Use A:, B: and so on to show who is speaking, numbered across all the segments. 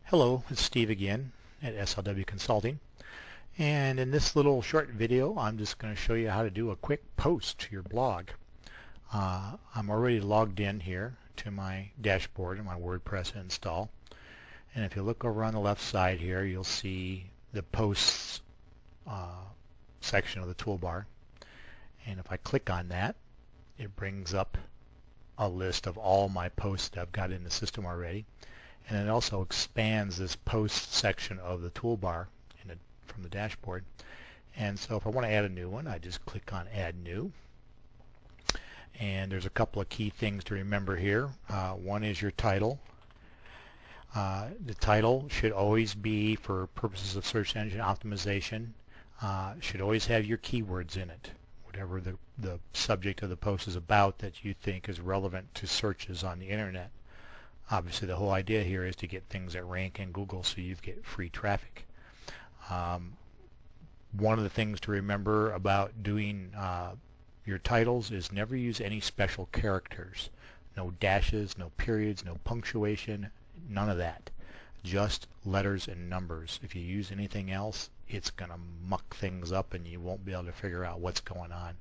A: Hello, it's Steve again at SLW Consulting, and in this little short video I'm just going to show you how to do a quick post to your blog. I'm already logged in here to my dashboard and my WordPress install, and if you look over on the left side here you'll see the posts section of the toolbar, and if I click on that it brings up a list of all my posts that I've got in the system already. And it also expands this post section of the toolbar from the dashboard. And so if I want to add a new one, I just click on Add New. And there's a couple of key things to remember here. One is your title. The title should always be, for purposes of search engine optimization, should always have your keywords in it. Whatever the subject of the post is about that you think is relevant to searches on the internet. Obviously the whole idea here is to get things that rank in Google so you get free traffic. One of the things to remember about doing your titles is never use any special characters. No dashes, no periods, no punctuation, none of that. Just letters and numbers. If you use anything else, it's going to muck things up and you won't be able to figure out what's going on.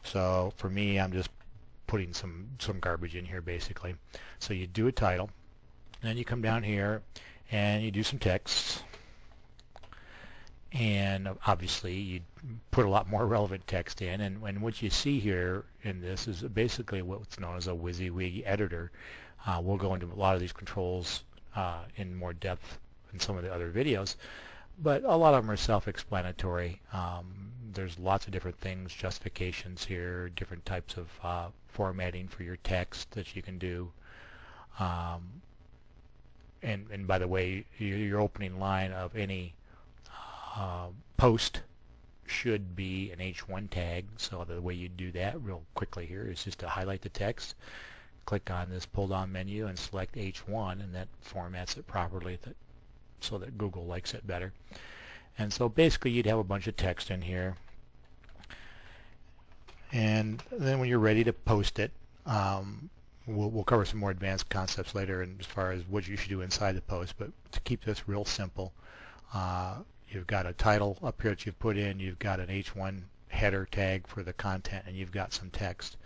A: So for me, I'm just putting some garbage in here basically. So you do a title, then you come down here and you do some text, and obviously you put a lot more relevant text in, and what you see here in this is basically what's known as a WYSIWYG editor. We'll go into a lot of these controls in more depth in some of the other videos, but a lot of them are self-explanatory. There's lots of different things, justifications here, different types of formatting for your text that you can do. And by the way, your opening line of any post should be an H1 tag. So the way you do that real quickly here is just to highlight the text, click on this pull down menu and select H1, and that formats it properly so that Google likes it better. And so basically you'd have a bunch of text in here, and then when you're ready to post it, we'll cover some more advanced concepts later as far as what you should do inside the post, but to keep this real simple, you've got a title up here that you've put in, you've got an H1 header tag for the content, and you've got some text.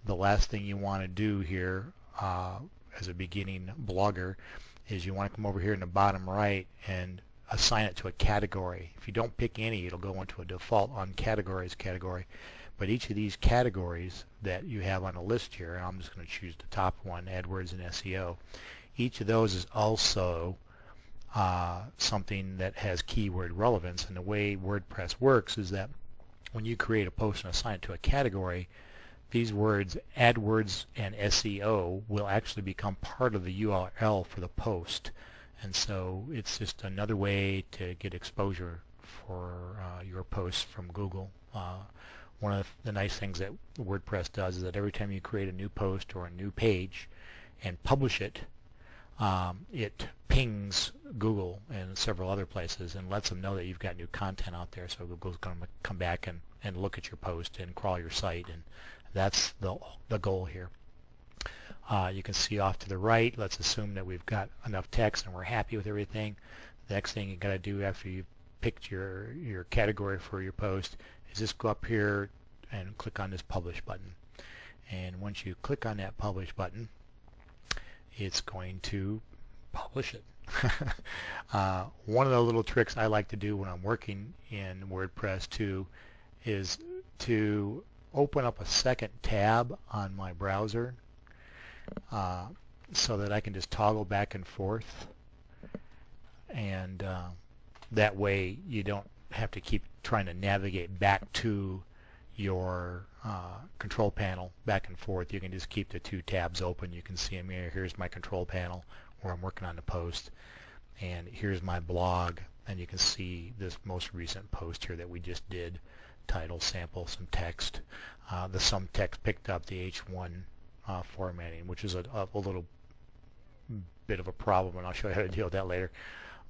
A: The last thing you want to do here as a beginning blogger is you want to come over here in the bottom right and assign it to a category. If you don't pick any, it'll go into a default on categories category. But each of these categories that you have on a list here, and I'm just going to choose the top one, AdWords and SEO, each of those is also something that has keyword relevance. And the way WordPress works is that when you create a post and assign it to a category, these words, AdWords and SEO, will actually become part of the URL for the post. And so it's just another way to get exposure for your posts from Google. One of the nice things that WordPress does is that every time you create a new post or a new page and publish it, it pings Google and several other places and lets them know that you've got new content out there. So Google's going to come back and look at your post and crawl your site, and that's the goal here. You can see off to the right, let's assume that we've got enough text and we're happy with everything. The next thing you got to do after you've picked your category for your post is just go up here and click on this publish button. And once you click on that publish button, it's going to publish it. One of the little tricks I like to do when I'm working in WordPress too is to open up a second tab on my browser so that I can just toggle back and forth, and that way you don't have to keep trying to navigate back to your control panel back and forth. You can just keep the two tabs open. You can see them here. Here's my control panel where I'm working on the post, and here's my blog, and you can see this most recent post here that we just did. Title, sample, some text. The some text picked up the H1 formatting, which is a little bit of a problem, and I'll show you how to deal with that later.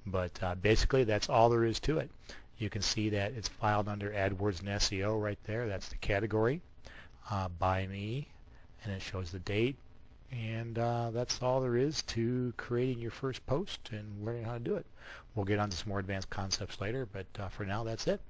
A: But basically that's all there is to it. You can see that it's filed under AdWords and SEO right there. That's the category, by me, and it shows the date, And that's all there is to creating your first post and learning how to do it. We'll get on to some more advanced concepts later, but for now that's it.